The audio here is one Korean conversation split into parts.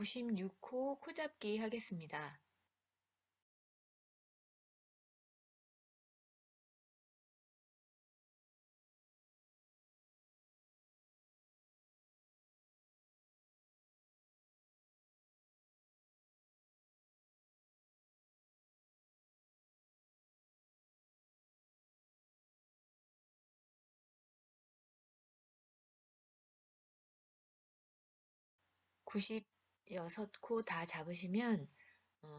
96코 코잡기 하겠습니다. (96코) 다 잡으시면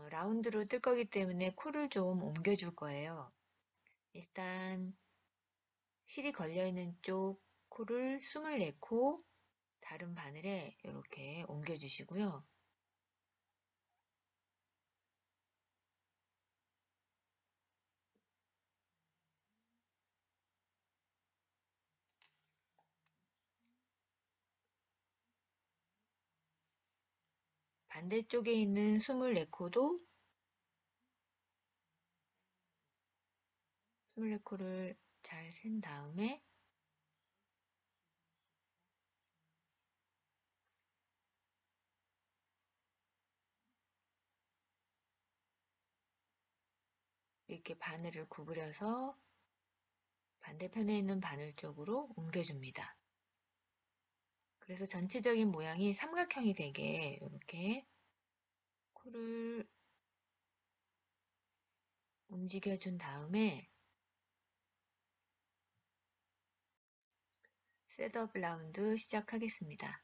라운드로 뜰 거기 때문에 코를 좀 옮겨줄 거예요. 일단 실이 걸려있는 쪽 코를 24코 다른 바늘에 이렇게 옮겨주시고요. 반대쪽에 있는 24코도 24코를 잘 센 다음에 이렇게 바늘을 구부려서 반대편에 있는 바늘 쪽으로 옮겨줍니다. 그래서 전체적인 모양이 삼각형이 되게 이렇게 코를 움직여준 다음에 셋업 라운드 시작하겠습니다.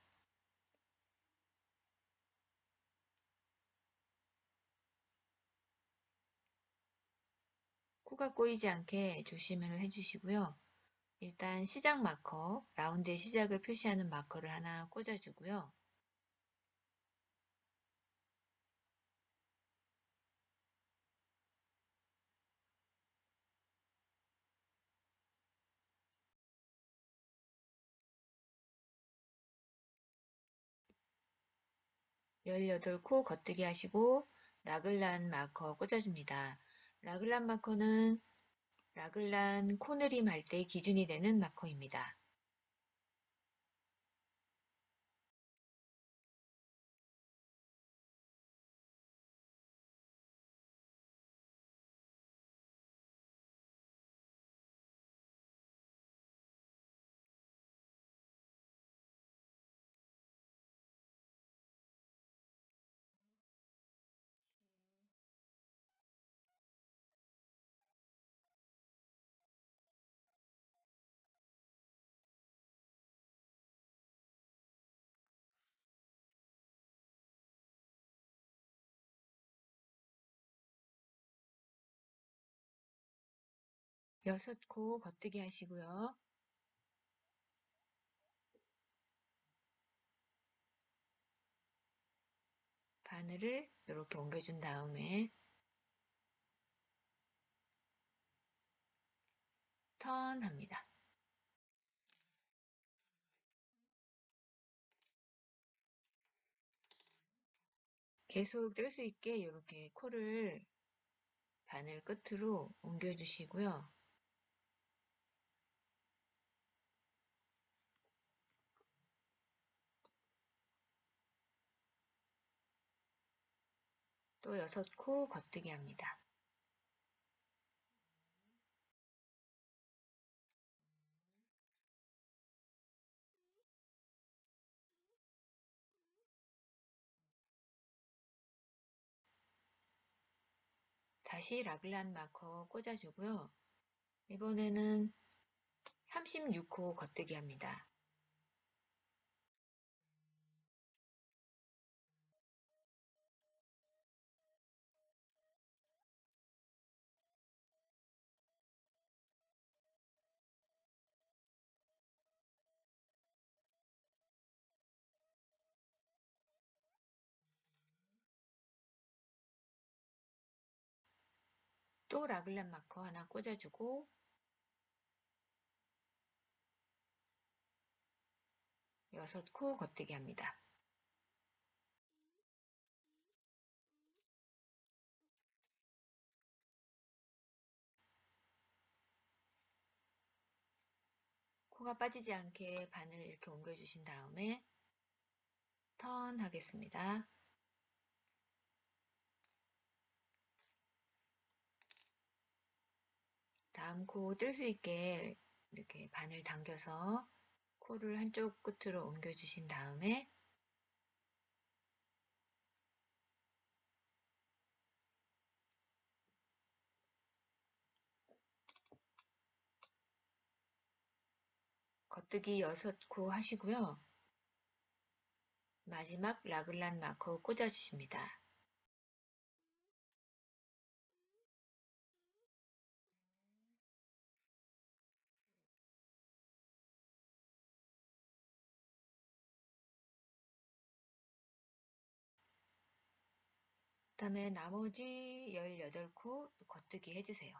코가 꼬이지 않게 조심을 해주시고요. 일단 시작 마커, 라운드의 시작을 표시하는 마커를 하나 꽂아주고요. (18) 코 겉뜨기 하시고 라글란 마커 꽂아줍니다. 라글란 마커는 라글란 코느림 할 때 기준이 되는 마커입니다. (6) 코 겉뜨기 하시고요. 바늘을 이렇게 옮겨준 다음에 턴합니다. 계속 뜰 수 있게 이렇게 코를 바늘 끝으로 옮겨주시고요. 또 6코 겉뜨기 합니다. 다시 라글란 마커 꽂아주고요. 이번에는 36코 겉뜨기 합니다. 또 라글란 마커 하나 꽂아주고 6코 겉뜨기 합니다. 코가 빠지지 않게 바늘 이렇게 옮겨주신 다음에 턴 하겠습니다. 다음 코 뜰 수 있게 이렇게 바늘 당겨서 코를 한쪽 끝으로 옮겨주신 다음에 겉뜨기 6코 하시고요. 마지막 라글란 마커 꽂아주십니다. 그 다음에 나머지 18코 겉뜨기 해주세요.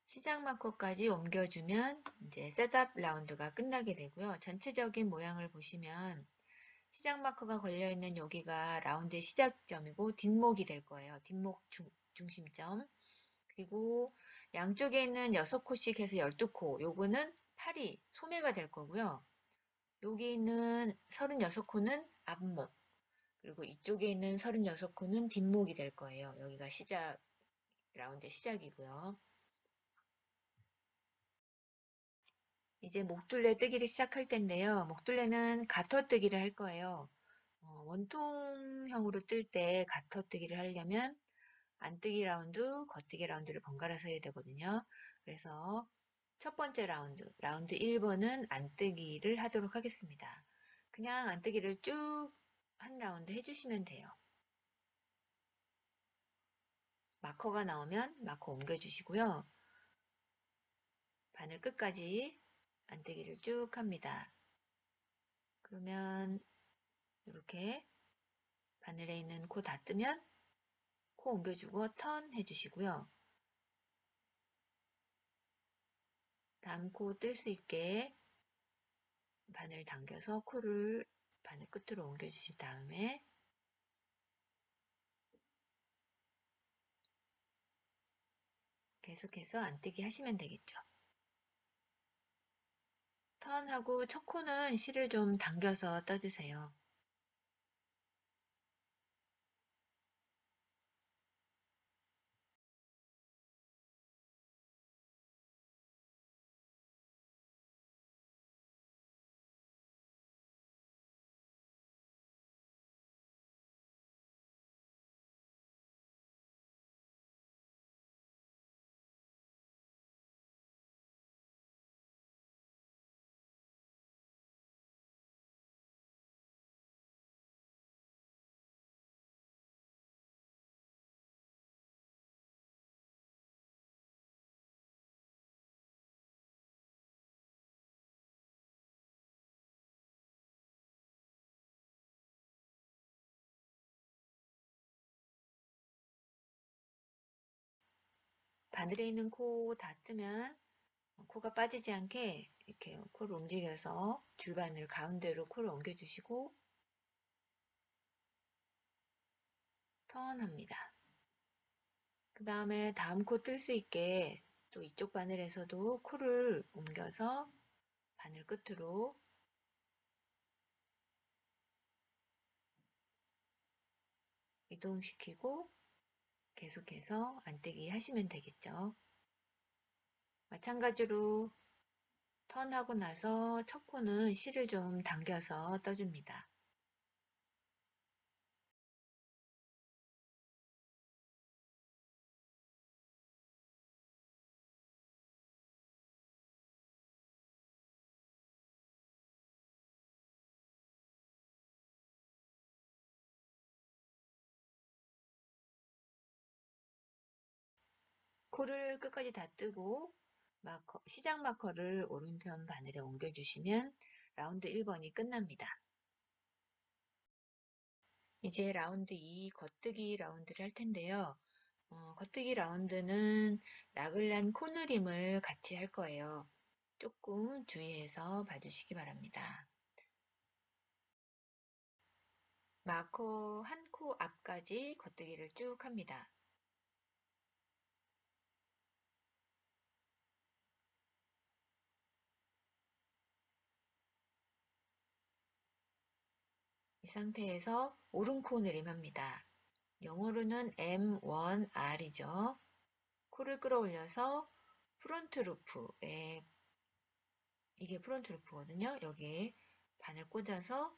시작 마커까지 옮겨주면 이제 셋업 라운드가 끝나게 되고요. 전체적인 모양을 보시면 시작 마커가 걸려있는 여기가 라운드의 시작점이고 뒷목이 될 거예요. 뒷목 중심점. 그리고 양쪽에 있는 6코씩 해서 12코. 요거는 팔이 소매가 될 거고요. 여기 있는 36코는 앞목. 그리고 이쪽에 있는 36코는 뒷목이 될 거예요. 여기가 시작, 라운드의 시작이고요. 이제 목둘레 뜨기를 시작할 텐데요. 목둘레는 가터뜨기를 할 거예요. 원통형으로 뜰 때 가터뜨기를 하려면 안뜨기 라운드, 겉뜨기 라운드를 번갈아서 해야 되거든요. 그래서 첫 번째 라운드 1번은 안뜨기를 하도록 하겠습니다. 그냥 안뜨기를 쭉 한 라운드 해주시면 돼요. 마커가 나오면 마커 옮겨주시고요. 바늘 끝까지 안뜨기를 쭉 합니다. 그러면 이렇게 바늘에 있는 코 닿으면 코 옮겨주고 턴 해주시고요. 다음 코 뜰 수 있게 바늘 당겨서 코를 바늘 끝으로 옮겨주신 다음에 계속해서 안뜨기 하시면 되겠죠. 턴하고 첫 코는 실을 좀 당겨서 떠주세요. 바늘에 있는 코 닿으면 코가 빠지지 않게 이렇게 코를 움직여서 줄바늘 가운데로 코를 옮겨주시고 턴합니다. 그 다음에 다음 코 뜰 수 있게 또 이쪽 바늘에서도 코를 옮겨서 바늘 끝으로 이동시키고 계속해서 안뜨기 하시면 되겠죠. 마찬가지로 턴하고 나서 첫 코는 실을 좀 당겨서 떠줍니다. 코를 끝까지 다 뜨고 시작 마커를 오른편 바늘에 옮겨주시면 라운드 1번이 끝납니다. 이제 라운드 2 겉뜨기 라운드를 할 텐데요. 겉뜨기 라운드는 라글란 코느림을 같이 할 거예요. 조금 주의해서 봐주시기 바랍니다. 마커 한 코 앞까지 겉뜨기를 쭉 합니다. 상태에서 오른코 내림합니다. 영어로는 M1R이죠. 코를 끌어올려서 프론트 루프에, 이게 프론트 루프거든요. 여기에 바늘 꽂아서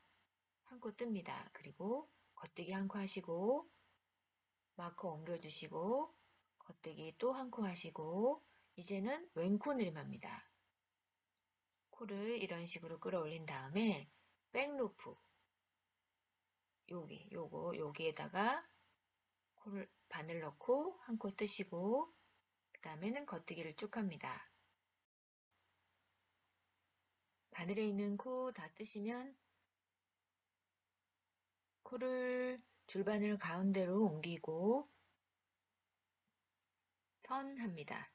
한 코 뜹니다. 그리고 겉대기 한 코 하시고 마커 옮겨주시고 겉대기 또 한 코 하시고 이제는 왼코 내림합니다. 코를 이런 식으로 끌어올린 다음에 백루프 여기에다가 코를 바늘 넣고 한 코 뜨시고 그 다음에는 겉뜨기를 쭉 합니다. 바늘에 있는 코 다 뜨시면 코를 줄바늘 가운데로 옮기고 턴합니다.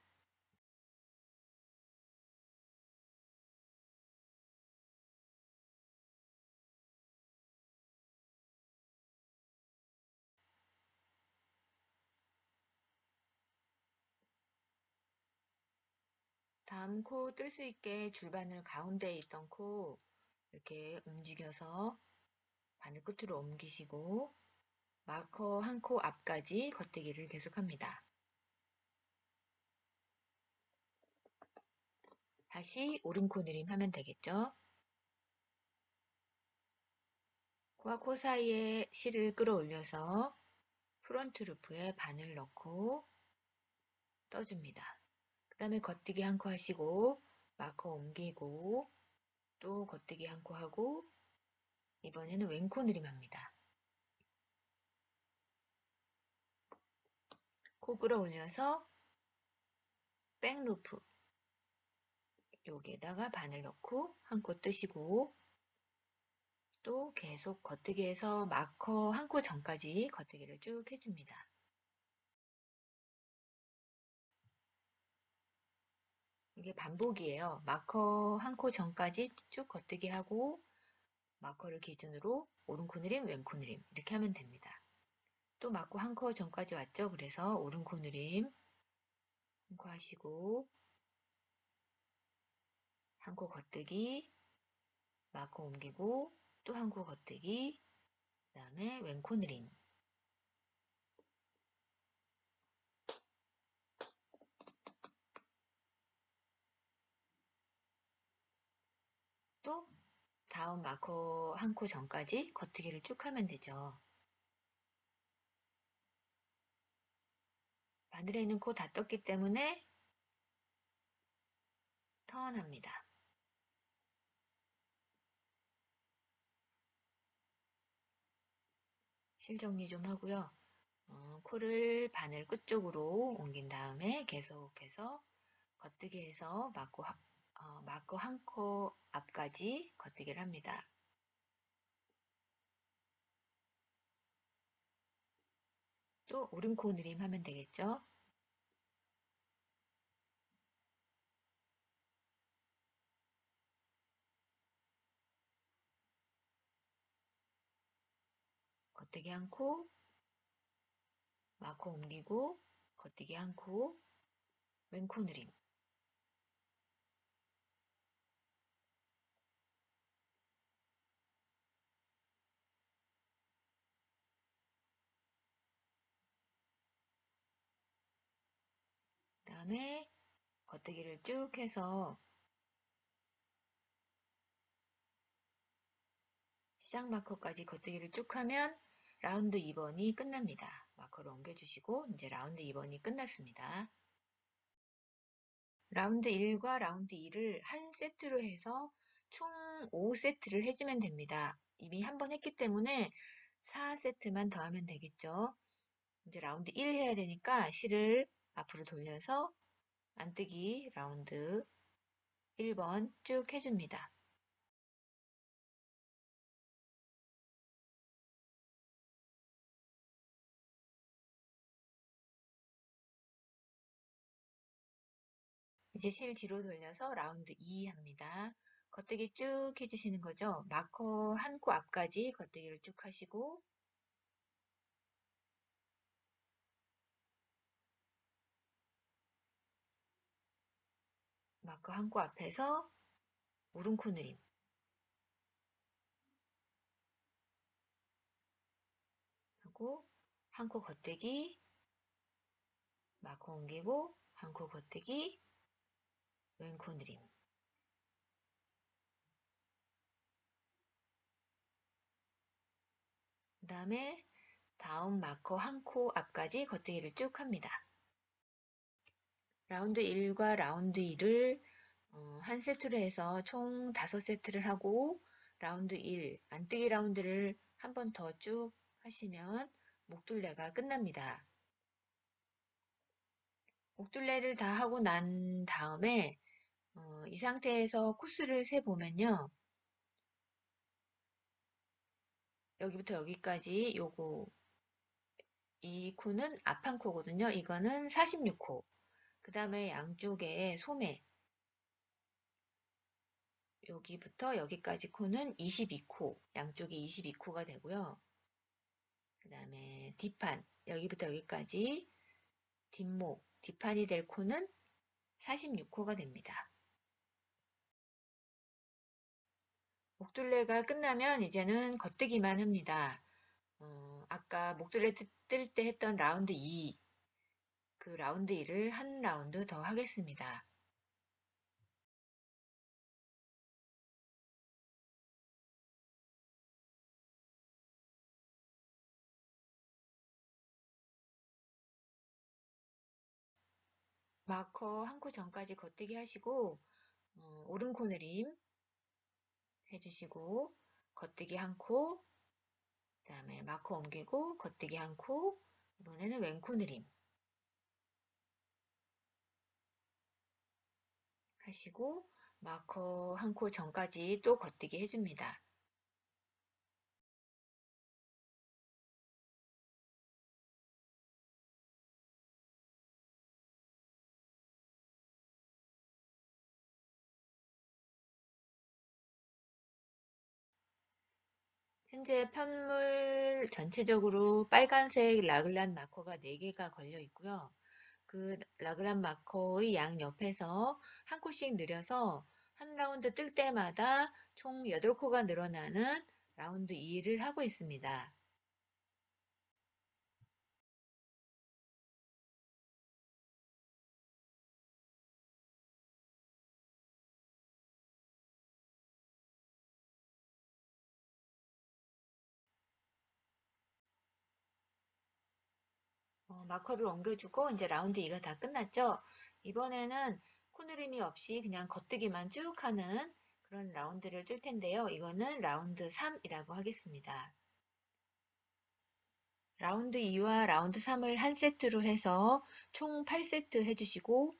다음 코 뜰 수 있게 줄바늘 가운데에 있던 코 이렇게 움직여서 바늘 끝으로 옮기시고 마커 한 코 앞까지 겉대기를 계속합니다. 다시 오른코 내림 하면 되겠죠? 코와 코 사이에 실을 끌어올려서 프론트 루프에 바늘 넣고 떠줍니다. 그 다음에 겉뜨기 한 코 하시고 마커 옮기고 또 겉뜨기 한 코 하고 이번에는 왼코 내림합니다. 코 끌어올려서 백루프 여기에다가 바늘 넣고 한 코 뜨시고 또 계속 겉뜨기에서 마커 한 코 전까지 겉뜨기를 쭉 해줍니다. 이게 반복이에요. 마커 한 코 전까지 쭉 겉뜨기 하고 마커를 기준으로 오른코 내림, 왼코 내림 이렇게 하면 됩니다. 또 마커 한 코 전까지 왔죠? 그래서 오른코 내림 한 코 하시고 한 코 겉뜨기 마커 옮기고 또 한 코 겉뜨기 그 다음에 왼코 내림 또 다음 마커 한 코 전까지 겉뜨기를 쭉 하면 되죠. 바늘에 있는 코 다 떴기 때문에 턴합니다. 실 정리 좀 하고요. 코를 바늘 끝쪽으로 옮긴 다음에 계속해서 겉뜨기해서 마커 한 코 앞까지 겉뜨기를 합니다. 또 오른코 내림 하면 되겠죠? 겉뜨기 한 코, 마커 옮기고 겉뜨기 한 코, 왼코 내림 그 다음에 겉뜨기를 쭉 해서 시작 마커까지 겉뜨기를 쭉 하면 라운드 2번이 끝납니다. 마커를 옮겨주시고 이제 라운드 2번이 끝났습니다. 라운드 1과 라운드 2를 한 세트로 해서 총 5세트를 해주면 됩니다. 이미 한 번 했기 때문에 4세트만 더 하면 되겠죠. 이제 라운드 1 해야 되니까 실을 앞으로 돌려서 안뜨기 라운드 1번 쭉 해줍니다. 이제 실 뒤로 돌려서 라운드 2 합니다. 겉뜨기 쭉 해주시는 거죠. 마커 한 코 앞까지 겉뜨기를 쭉 하시고 마커 한 코 앞에서 오른코 내림 하고 한 코 겉대기, 마커 옮기고 한 코 겉대기, 왼코 느림. 그 다음에 다음 마커 한 코 앞까지 겉대기를 쭉 합니다. 라운드 1과 라운드 2를 한 세트로 해서 총 5세트를 하고 라운드 1, 안뜨기 라운드를 한 번 더 쭉 하시면 목둘레가 끝납니다. 목둘레를 다 하고 난 다음에 이 상태에서 코스를 세보면요. 여기부터 여기까지 요거 이 코는 앞 한 코거든요. 이거는 46코. 그 다음에 양쪽에 소매 여기부터 여기까지 코는 22코. 양쪽이 22코가 되고요. 그 다음에 뒷판 여기부터 여기까지 뒷목 뒷판이 될 코는 46코가 됩니다. 목둘레가 끝나면 이제는 겉뜨기만 합니다. 아까 목둘레 뜰 때 했던 라운드 2, 그 라운드 2를 한 라운드 더 하겠습니다. 마커 한 코 전까지 겉뜨기 하시고 오른 코 내림 해주시고 겉뜨기 한 코, 그 다음에 마커 옮기고 겉뜨기 한 코, 이번에는 왼코 내림 하시고 마커 한 코 전까지 또 겉뜨기 해줍니다. 현재 편물 전체적으로 빨간색 라글란 마커가 4개가 걸려 있고요. 그 라글란 마커의 양 옆에서 한 코씩 늘려서 한 라운드 뜰 때마다 총 8코가 늘어나는 라운드 2를 하고 있습니다. 마커를 옮겨주고 이제 라운드 2가 다 끝났죠. 이번에는 코느림이 없이 그냥 겉뜨기만 쭉 하는 그런 라운드를 뜰 텐데요. 이거는 라운드 3이라고 하겠습니다. 라운드 2와 라운드 3을 한 세트로 해서 총 8세트 해주시고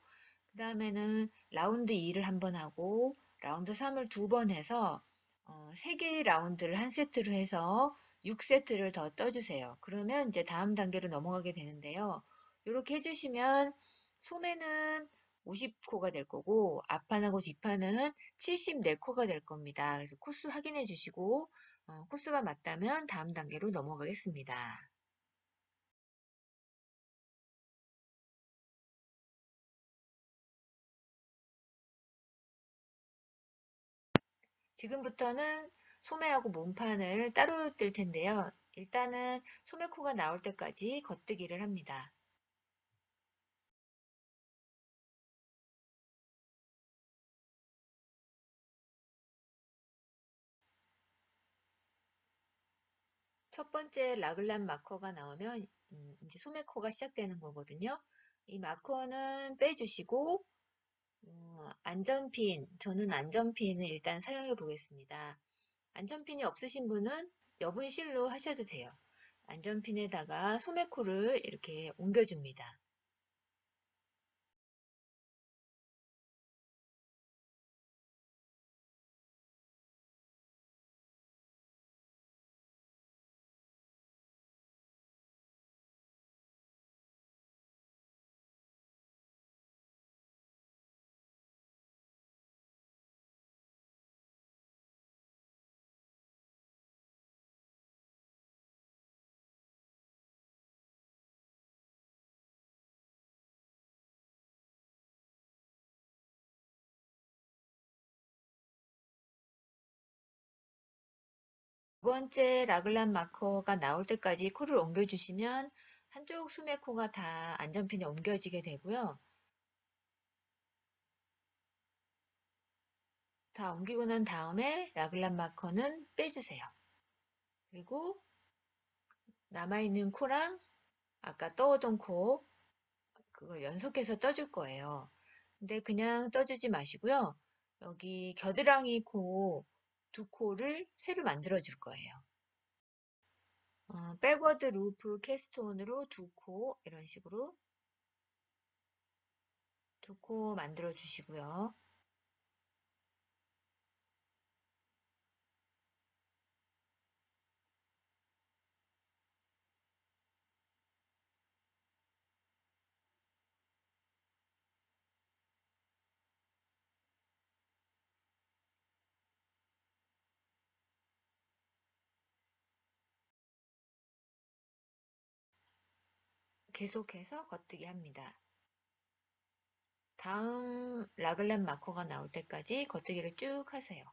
그 다음에는 라운드 2를 한 번 하고 라운드 3을 2번 해서 3개의 라운드를 한 세트로 해서 6세트를 더 떠주세요. 그러면 이제 다음 단계로 넘어가게 되는데요. 이렇게 해주시면 소매는 50코가 될 거고 앞판하고 뒷판은 74코가 될 겁니다. 그래서 코스 확인해 주시고 코스가 맞다면 다음 단계로 넘어가겠습니다. 지금부터는 소매하고 몸판을 따로 뜰 텐데요. 일단은 소매코가 나올 때까지 겉뜨기를 합니다. 첫 번째 라글란 마커가 나오면 이제 소매코가 시작되는 거거든요. 이 마커는 빼주시고 안전핀, 저는 안전핀을 일단 사용해 보겠습니다. 안전핀이 없으신 분은 여분 실로 하셔도 돼요. 안전핀에다가 소매코를 이렇게 옮겨줍니다. 두 번째 라글란 마커가 나올 때까지 코를 옮겨주시면 한쪽 소매코가 다 안전핀에 옮겨지게 되고요. 다 옮기고 난 다음에 라글란 마커는 빼주세요. 그리고 남아있는 코랑 아까 떠오던 코, 그걸 연속해서 떠줄 거예요. 근데 그냥 떠주지 마시고요. 여기 겨드랑이 코 두 코를 새로 만들어 줄 거예요. 백워드 루프 캐스톤으로 두 코, 이런 식으로 두 코 만들어 주시고요. 계속해서 겉뜨기 합니다. 다음 라글란 마커가 나올 때까지 겉뜨기를 쭉 하세요.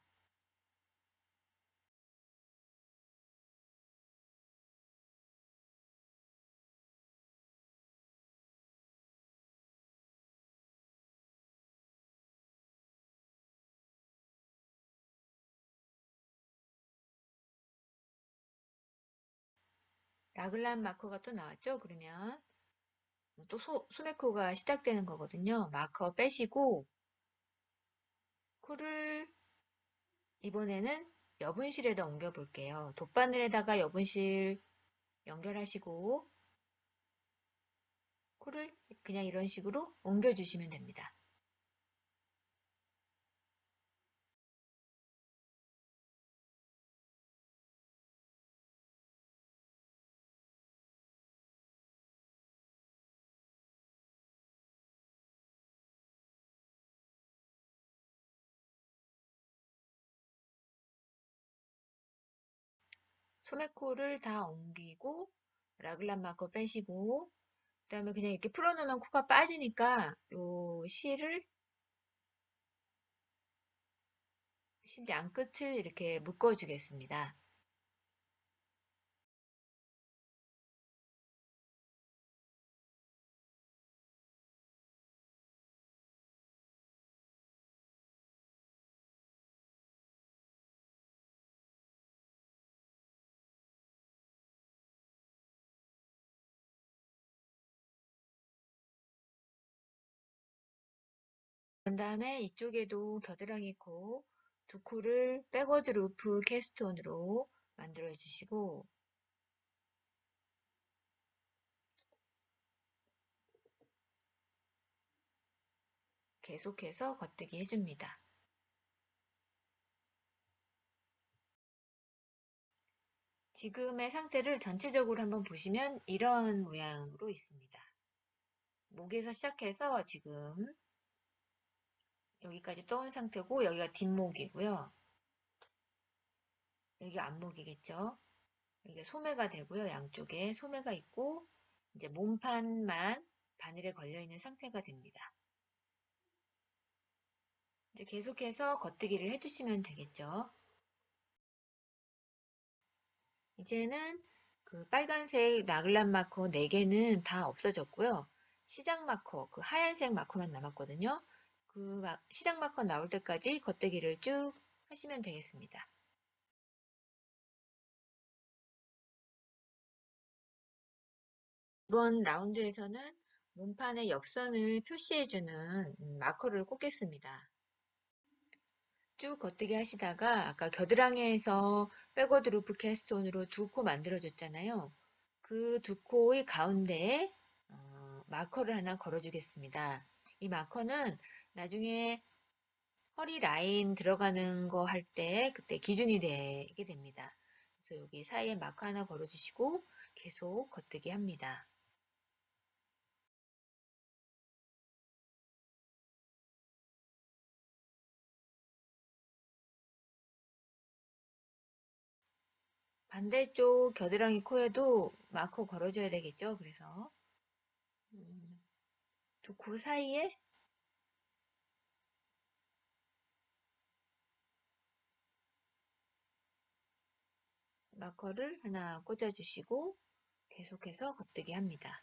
라글란 마커가 또 나왔죠? 그러면 또 소매코가 시작되는 거거든요. 마커 빼시고 코를 이번에는 여분실에다 옮겨 볼게요. 돗바늘에다가 여분실 연결하시고 코를 그냥 이런 식으로 옮겨 주시면 됩니다. 소매코를 다 옮기고 라글란 마커 빼시고 그 다음에 그냥 이렇게 풀어놓으면 코가 빠지니까 요 실 양끝을 이렇게 묶어주겠습니다. 그 다음에 이쪽에도 겨드랑이 코 두 코를 백워드 루프 캐스톤으로 만들어 주시고 계속해서 겉뜨기 해줍니다. 지금의 상태를 전체적으로 한번 보시면 이런 모양으로 있습니다. 목에서 시작해서 지금 여기까지 떠온 상태고 여기가 뒷목이고요. 여기 앞목이겠죠. 여기가 소매가 되고요. 양쪽에 소매가 있고 이제 몸판만 바늘에 걸려 있는 상태가 됩니다. 이제 계속해서 겉뜨기를 해주시면 되겠죠. 이제는 그 빨간색 나글란 마커 4개는 다 없어졌고요. 시작 마커, 그 하얀색 마커만 남았거든요. 그 시작 마커 나올 때까지 겉뜨기를 쭉 하시면 되겠습니다. 이번 라운드에서는 몸판의 역선을 표시해주는 마커를 꽂겠습니다. 쭉 겉뜨기 하시다가 아까 겨드랑이에서 백워드 루프 캐스톤으로 두 코 만들어줬잖아요. 그 두 코의 가운데에 마커를 하나 걸어주겠습니다. 이 마커는 나중에 허리 라인 들어가는 거 할 때 그때 기준이 되게 됩니다. 그래서 여기 사이에 마커 하나 걸어주시고 계속 겉뜨기 합니다. 반대쪽 겨드랑이 코에도 마커 걸어줘야 되겠죠. 그래서 두 코 사이에 마커를 하나 꽂아주시고 계속해서 겉뜨기 합니다.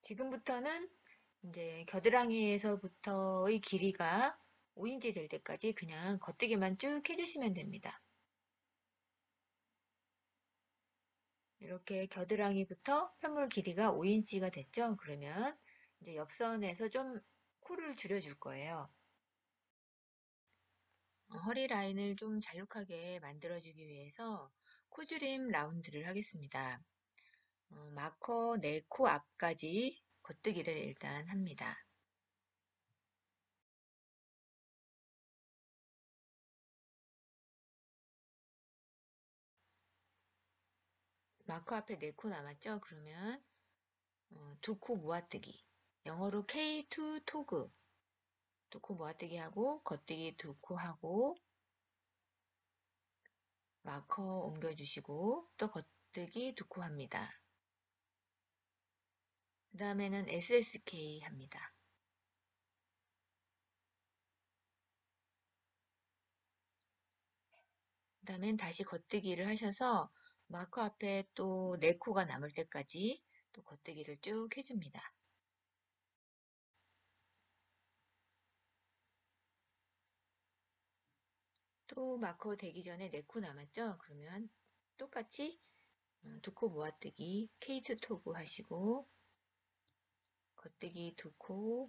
지금부터는 이제 겨드랑이에서부터의 길이가 5인치 될 때까지 그냥 겉뜨기만 쭉 해주시면 됩니다. 이렇게 겨드랑이부터 편물 길이가 5인치가 됐죠? 그러면 이제 옆선에서 좀 코를 줄여줄 거예요. 허리 라인을 좀 잘록하게 만들어주기 위해서 코줄임 라운드를 하겠습니다. 마커 4코 앞까지 겉뜨기를 일단 합니다. 마커 앞에 4코 남았죠? 그러면 2코 모아뜨기, 영어로 K2 토그, 2코 모아뜨기 하고 겉뜨기 2코 하고 마커 옮겨주시고 또 겉뜨기 2코 합니다. 그 다음에는 SSK 합니다. 그 다음엔 다시 겉뜨기를 하셔서 마커 앞에 또 4코가 남을 때까지 또 겉뜨기를 쭉 해줍니다. 또 마커 되기 전에 4코 남았죠? 그러면 똑같이 2코 모아뜨기 K2 토그 하시고 겉뜨기 2코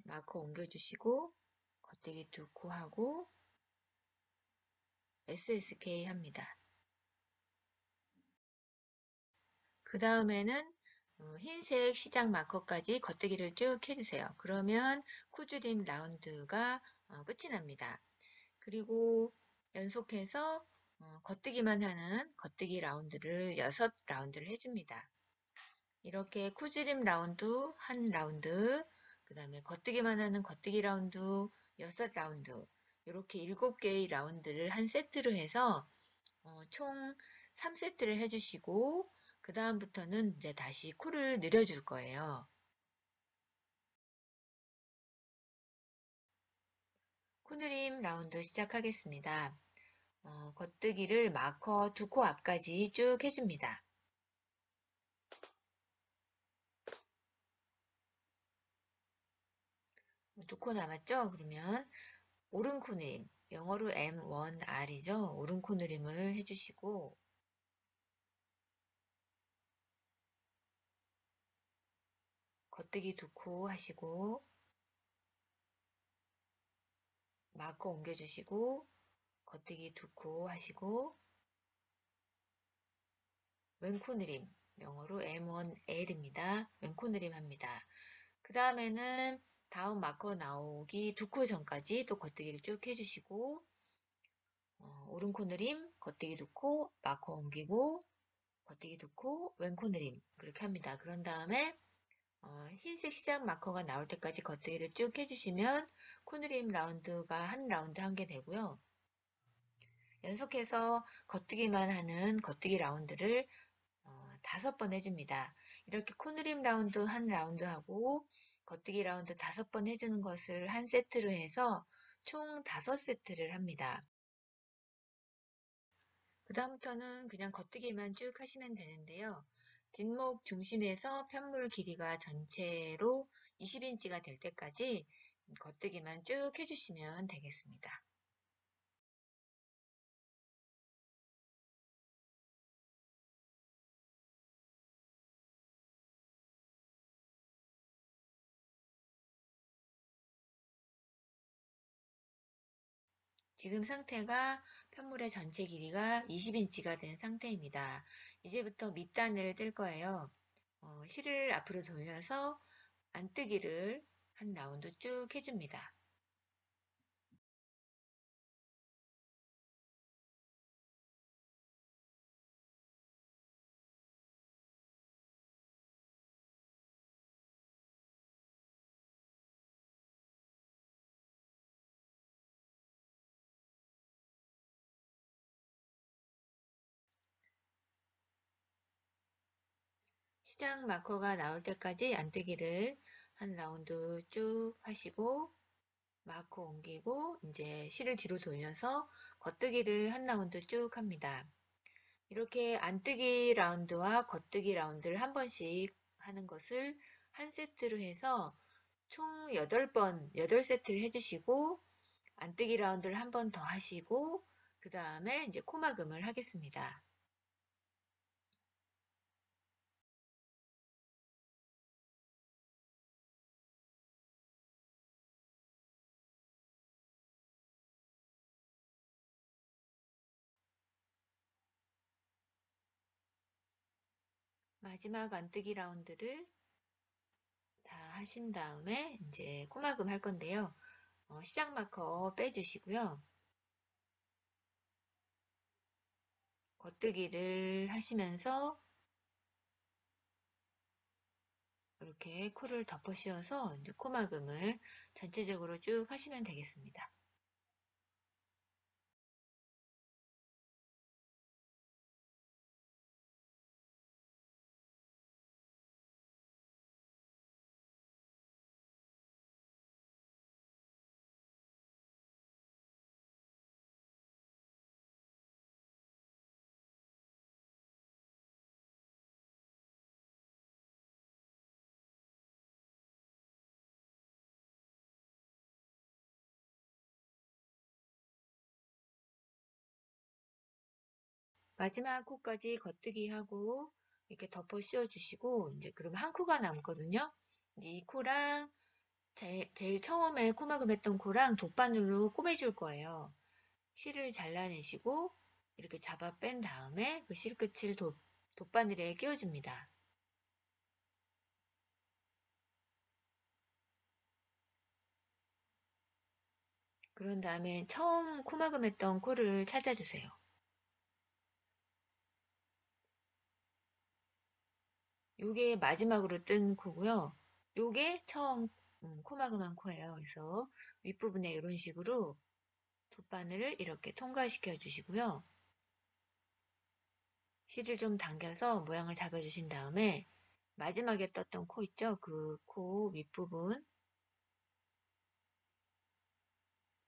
마커 옮겨주시고 겉뜨기 2코 하고 SSK 합니다. 그 다음에는 흰색 시작 마커까지 겉뜨기를 쭉 해주세요. 그러면 코줄임 라운드가 끝이 납니다. 그리고 연속해서 겉뜨기만 하는 겉뜨기 라운드를 6라운드를 해줍니다. 이렇게 코줄임 라운드 한 라운드, 그 다음에 겉뜨기만 하는 겉뜨기 라운드 6라운드, 이렇게 7개의 라운드를 한 세트로 해서 총 3세트를 해주시고 그 다음부터는 이제 다시 코를 늘려줄 거예요. 코늘림 라운드 시작하겠습니다. 겉뜨기를 마커 2코 앞까지 쭉 해줍니다. 2코 남았죠? 그러면 오른 코늘림, 영어로 M1R이죠? 오른 코늘림을 해주시고 겉뜨기 2코 하시고 마커 옮겨주시고 겉뜨기 2코 하시고 왼코늘림, 영어로 M1L입니다. 왼코늘림 합니다. 그 다음에는 다음 마커 나오기 2코 전까지 또 겉뜨기를 쭉 해주시고 오른 코늘림, 겉뜨기 2코, 마커 옮기고 겉뜨기 2코, 왼코늘림 그렇게 합니다. 그런 다음에 흰색 시작 마커가 나올 때까지 겉뜨기를 쭉 해주시면 코늘림 라운드가 한 라운드 한 개 되고요. 연속해서 겉뜨기만 하는 겉뜨기 라운드를 5번 해줍니다. 이렇게 코늘림 라운드 한 라운드 하고 겉뜨기 라운드 5번 해주는 것을 한 세트로 해서 총 5세트를 합니다. 그 다음부터는 그냥 겉뜨기만 쭉 하시면 되는데요. 뒷목 중심에서 편물 길이가 전체로 20인치가 될 때까지 겉뜨기만 쭉 해주시면 되겠습니다. 지금 상태가 편물의 전체 길이가 20인치가 된 상태입니다. 이제부터 밑단을 뜰 거예요. 실을 앞으로 돌려서 안뜨기를 한 라운드 쭉 해줍니다. 시작 마커가 나올 때까지 안뜨기를 한 라운드 쭉 하시고 마커 옮기고 이제 실을 뒤로 돌려서 겉뜨기를 한 라운드 쭉 합니다. 이렇게 안뜨기 라운드와 겉뜨기 라운드를 한 번씩 하는 것을 한 세트로 해서 총 8번, 8세트를 해주시고 안뜨기 라운드를 한 번 더 하시고 그 다음에 이제 코막음을 하겠습니다. 마지막 안뜨기 라운드를 다 하신 다음에 이제 코막음 할 건데요. 시작 마커 빼주시고요. 겉뜨기를 하시면서 이렇게 코를 덮어 씌워서 이제 코막음을 전체적으로 쭉 하시면 되겠습니다. 마지막 코까지 겉뜨기 하고 이렇게 덮어 씌워 주시고 이제 그럼 한 코가 남거든요. 이제 이 코랑 제일 처음에 코막음 했던 코랑 돗바늘로 꼬매줄 거예요. 실을 잘라내시고 이렇게 잡아 뺀 다음에 그 실끝을 돗바늘에 끼워줍니다. 그런 다음에 처음 코막음 했던 코를 찾아주세요. 요게 마지막으로 뜬 코고요. 요게 처음 코막음한 코예요. 그래서 윗부분에 이런 식으로 돗바늘을 이렇게 통과시켜 주시고요. 실을 좀 당겨서 모양을 잡아주신 다음에 마지막에 떴던 코 있죠? 그 코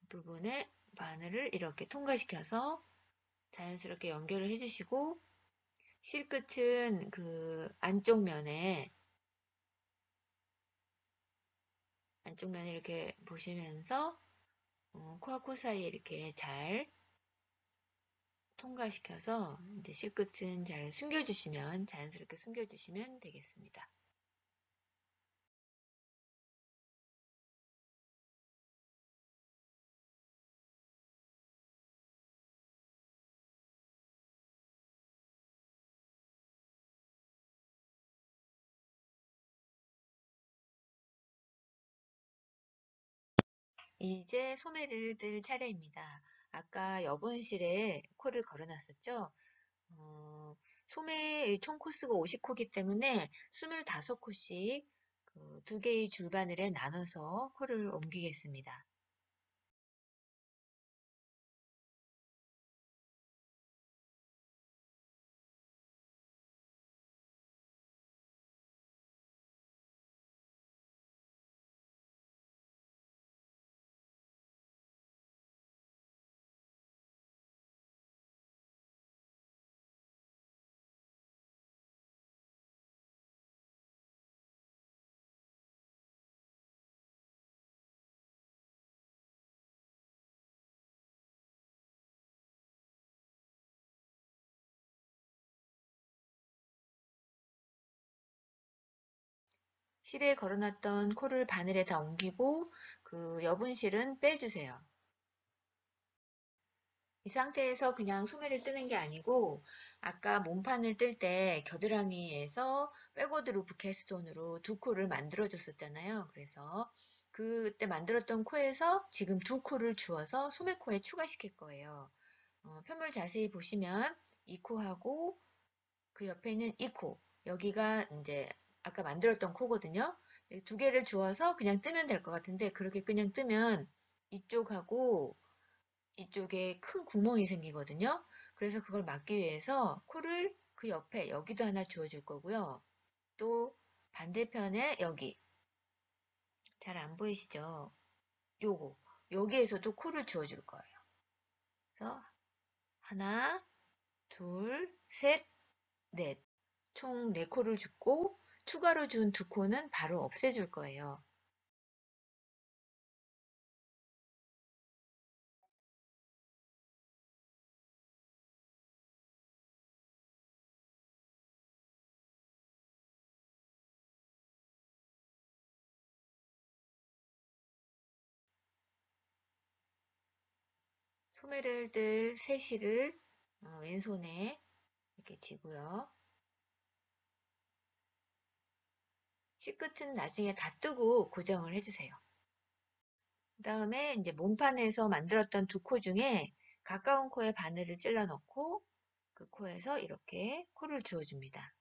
부분에 바늘을 이렇게 통과시켜서 자연스럽게 연결을 해주시고 실끝은 그 안쪽 면에 이렇게 보시면서 코와 코 사이에 이렇게 잘 통과시켜서 이제 실끝은 잘 숨겨주시면 자연스럽게 숨겨주시면 되겠습니다. 이제 소매를 뜰 차례입니다. 아까 여분실에 코를 걸어놨었죠? 소매 총 코수가 50코기 때문에 25코씩 그 두 개의 줄바늘에 나눠서 코를 옮기겠습니다. 실에 걸어놨던 코를 바늘에 다 옮기고 그 여분실은 빼주세요. 이 상태에서 그냥 소매를 뜨는 게 아니고 아까 몸판을 뜰 때 겨드랑이에서 백워드 루프 캐스톤으로 두 코를 만들어 줬었잖아요. 그래서 그때 만들었던 코에서 지금 두 코를 주어서 소매코에 추가시킬 거예요. 편물 자세히 보시면 이 코하고 그 옆에 있는 이 코, 여기가 이제 아까 만들었던 코거든요. 두 개를 주어서 그냥 뜨면 될 것 같은데 그렇게 그냥 뜨면 이쪽하고 이쪽에 큰 구멍이 생기거든요. 그래서 그걸 막기 위해서 코를 그 옆에 여기도 하나 주어줄 거고요. 또 반대편에 여기 잘 안 보이시죠? 요거 여기에서도 코를 주어줄 거예요. 그래서 하나, 둘, 셋, 넷. 총 4코를 줍고 추가로 준 2코는 바로 없애줄 거예요. 소매를 뜰 세시를 왼손에 이렇게 쥐고요. 실끝은 나중에 다 뜨고 고정을 해주세요. 그 다음에 이제 몸판에서 만들었던 2코 중에 가까운 코에 바늘을 찔러 넣고 그 코에서 이렇게 코를 주어줍니다.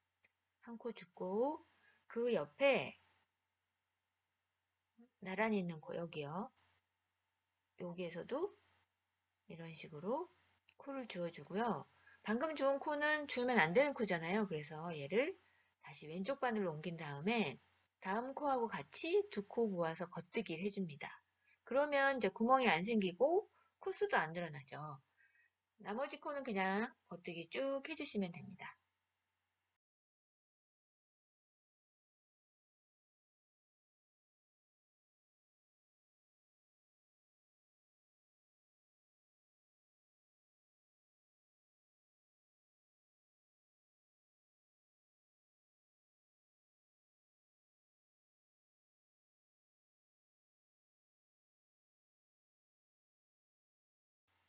한 코 줍고 그 옆에 나란히 있는 코 여기요. 여기에서도 이런 식으로 코를 주어주고요. 방금 주운 코는 주면 안 되는 코잖아요. 그래서 얘를 다시 왼쪽 바늘로 옮긴 다음에 다음 코하고 같이 2코 모아서 겉뜨기를 해줍니다. 그러면 이제 구멍이 안 생기고 코수도 안 늘어나죠. 나머지 코는 그냥 겉뜨기 쭉 해주시면 됩니다.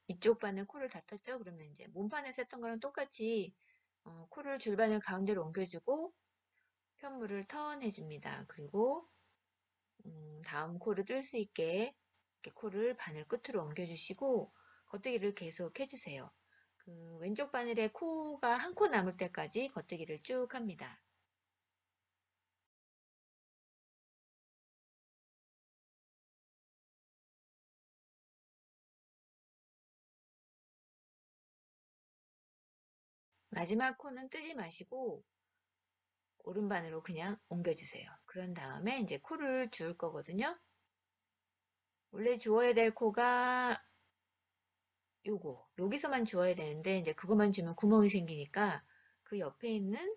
이쪽 바늘 코를 다 떴죠? 그러면 이제 몸판에서 했던 거랑 똑같이 코를 줄바늘 가운데로 옮겨주고 편물을 턴해줍니다. 그리고 다음 코를 뜰 수 있게 이렇게 코를 바늘 끝으로 옮겨주시고 겉뜨기를 계속 해주세요. 그 왼쪽 바늘에 코가 한 코 남을 때까지 겉뜨기를 쭉 합니다. 마지막 코는 뜨지 마시고 오른바늘로 그냥 옮겨주세요. 그런 다음에 이제 코를 주울 거거든요. 원래 주어야 될 코가 여기서만 주어야 되는데 이제 그것만 주면 구멍이 생기니까 그 옆에 있는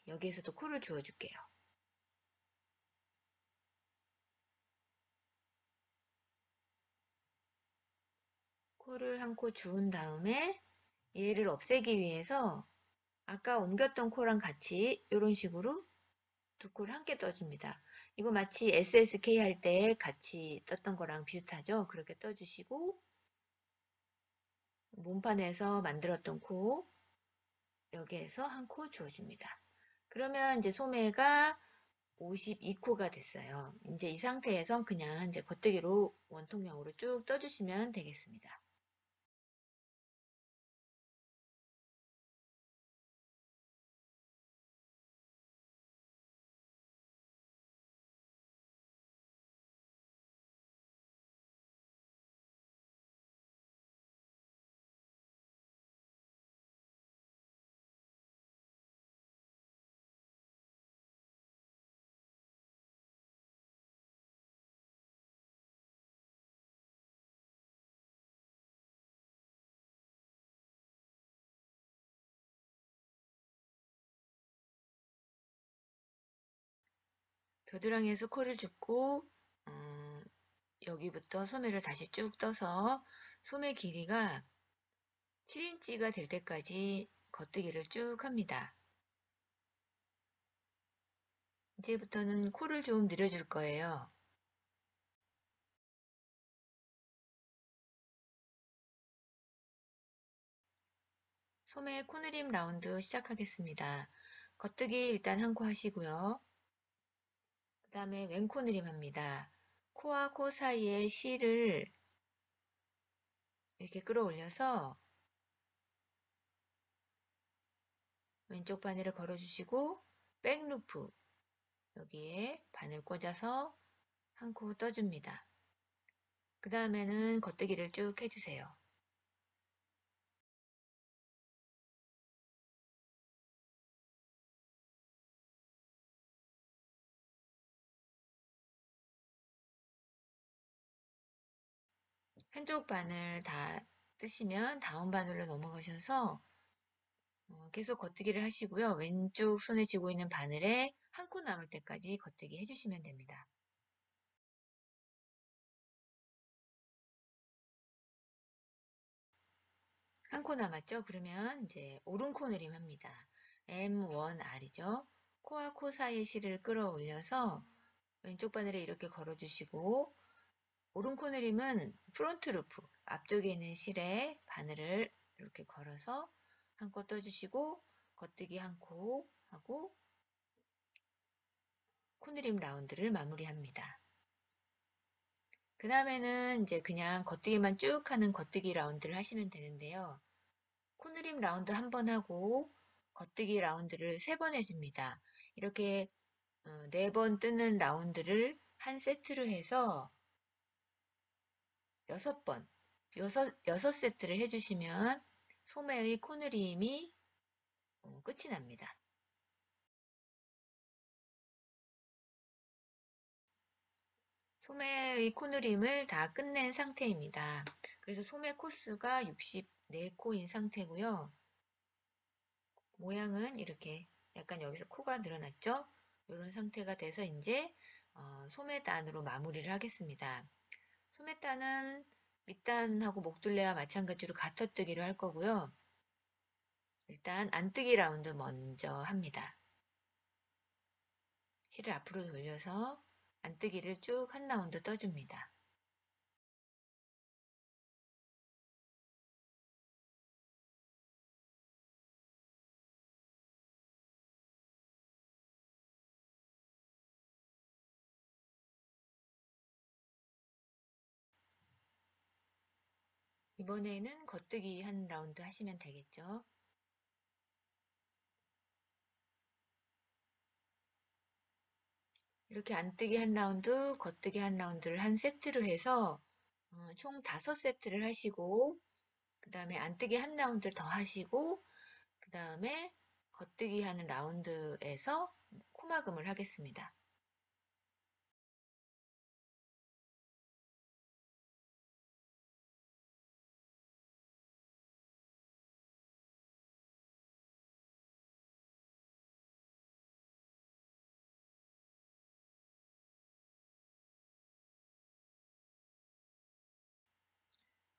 여기에서도 코를 주어 줄게요. 코를 한 코 주운 다음에 얘를 없애기 위해서 아까 옮겼던 코랑 같이 이런 식으로 2코를 함께 떠줍니다. 이거 마치 SSK 할 때 같이 떴던 거랑 비슷하죠? 그렇게 떠주시고 몸판에서 만들었던 코 여기에서 한 코 주어줍니다. 그러면 이제 소매가 52코가 됐어요. 이제 이 상태에서 그냥 이제 겉뜨기로 원통형으로 쭉 떠주시면 되겠습니다. 겨드랑이에서 코를 줍고 여기부터 소매를 다시 쭉 떠서 소매 길이가 7인치가 될 때까지 겉뜨기를 쭉 합니다. 이제부터는 코를 좀 늘려줄 거예요. 소매 코늘림 라운드 시작하겠습니다. 겉뜨기 일단 한 코 하시고요. 그 다음에 왼 코늘림 합니다. 코와 코 사이에 실을 이렇게 끌어올려서 왼쪽 바늘을 걸어주시고 백루프 여기에 바늘 꽂아서 한 코 떠줍니다. 그 다음에는 겉뜨기를 쭉 해주세요. 한쪽 바늘 다 뜨시면 다음 바늘로 넘어가셔서 계속 겉뜨기를 하시고요. 왼쪽 손에 쥐고 있는 바늘에 한 코 남을 때까지 겉뜨기 해주시면 됩니다. 한 코 남았죠? 그러면 이제 오른코 내림 합니다. M1R이죠. 코와 코 사이에 실을 끌어올려서 왼쪽 바늘에 이렇게 걸어주시고 오른코 내림은 프론트 루프 앞쪽에 있는 실에 바늘을 이렇게 걸어서 한 코 떠주시고 겉뜨기 한 코 하고 코내림 라운드를 마무리합니다. 그 다음에는 이제 그냥 겉뜨기만 쭉 하는 겉뜨기 라운드를 하시면 되는데요. 코늘림 라운드 한 번 하고 겉뜨기 라운드를 3번 해줍니다. 이렇게 4번 뜨는 라운드를 한 세트로 해서 6번, 6세트를 해주시면 소매의 코늘림이 끝이 납니다. 소매의 코늘림을 다 끝낸 상태입니다. 그래서 소매 코수가 64코인 상태고요. 모양은 이렇게 약간 여기서 코가 늘어났죠? 이런 상태가 돼서 이제 소매단으로 마무리를 하겠습니다. 소매단은 밑단하고 목둘레와 마찬가지로 가터뜨기를 할 거고요. 일단 안뜨기 라운드 먼저 합니다. 실을 앞으로 돌려서 안뜨기를 쭉 한 라운드 떠줍니다. 이번에는 겉뜨기 한 라운드 하시면 되겠죠. 이렇게 안뜨기 한 라운드, 겉뜨기 한 라운드를 한 세트로 해서 총 5세트를 하시고 그 다음에 안뜨기 한 라운드 더 하시고 그 다음에 겉뜨기 하는 라운드에서 코막음을 하겠습니다.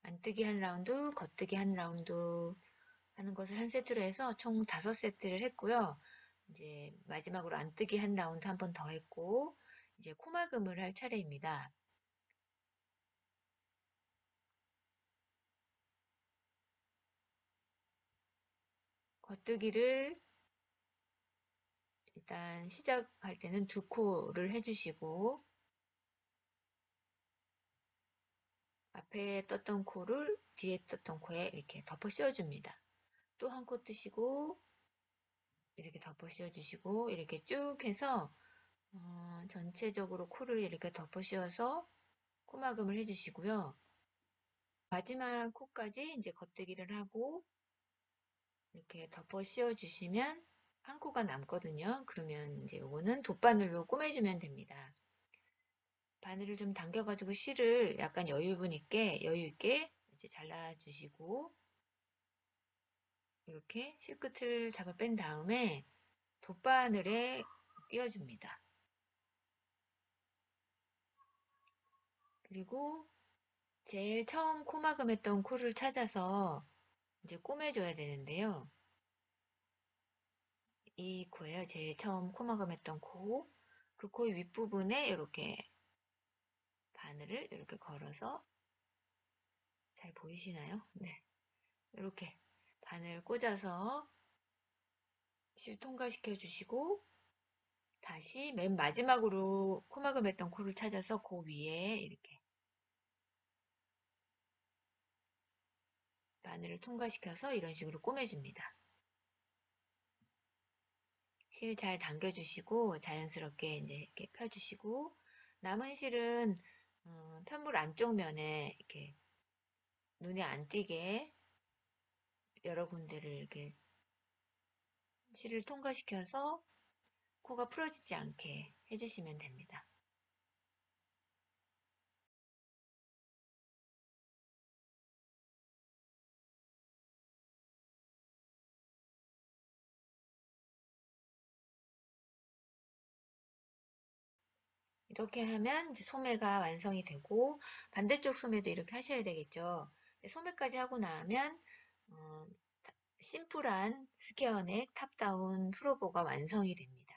안뜨기 한 라운드, 겉뜨기 한 라운드 하는 것을 한 세트로 해서 총 5세트를 했고요. 이제 마지막으로 안뜨기 한 라운드 한 번 더 했고 이제 코막음을 할 차례입니다. 겉뜨기를 일단 시작할 때는 2코를 해주시고 앞에 떴던 코를 뒤에 떴던 코에 이렇게 덮어 씌워줍니다. 또 한 코 뜨시고 이렇게 덮어 씌워주시고 이렇게 쭉 해서 전체적으로 코를 이렇게 덮어 씌워서 코막음을 해주시고요. 마지막 코까지 이제 겉뜨기를 하고 이렇게 덮어 씌워주시면 한 코가 남거든요. 그러면 이제 요거는 돗바늘로 꼬매주면 됩니다. 바늘을 좀 당겨가지고 실을 약간 여유 있게 이제 잘라주시고 이렇게 실끝을 잡아 뺀 다음에 돗바늘에 끼워줍니다. 그리고 제일 처음 코막음했던 코를 찾아서 이제 꼬매줘야 되는데요. 이 코예요. 제일 처음 코막음했던 코. 그 코 윗부분에 이렇게 바늘을 이렇게 걸어서 잘 보이시나요? 네. 이렇게 바늘 꽂아서 실 통과시켜 주시고 다시 맨 마지막으로 코막음했던 코를 찾아서 그 위에 이렇게 바늘을 통과시켜서 이런 식으로 꼬매줍니다. 실 잘 당겨주시고 자연스럽게 이제 이렇게 펴주시고 남은 실은 편물 안쪽 면에 이렇게 눈에 안 띄게 여러 군데를 이렇게 실을 통과시켜서 코가 풀어지지 않게 해주시면 됩니다. 이렇게 하면 이제 소매가 완성이 되고 반대쪽 소매도 이렇게 하셔야 되겠죠. 소매까지 하고 나면 어, 심플한 스퀘어넥 탑다운 프로보가 완성이 됩니다.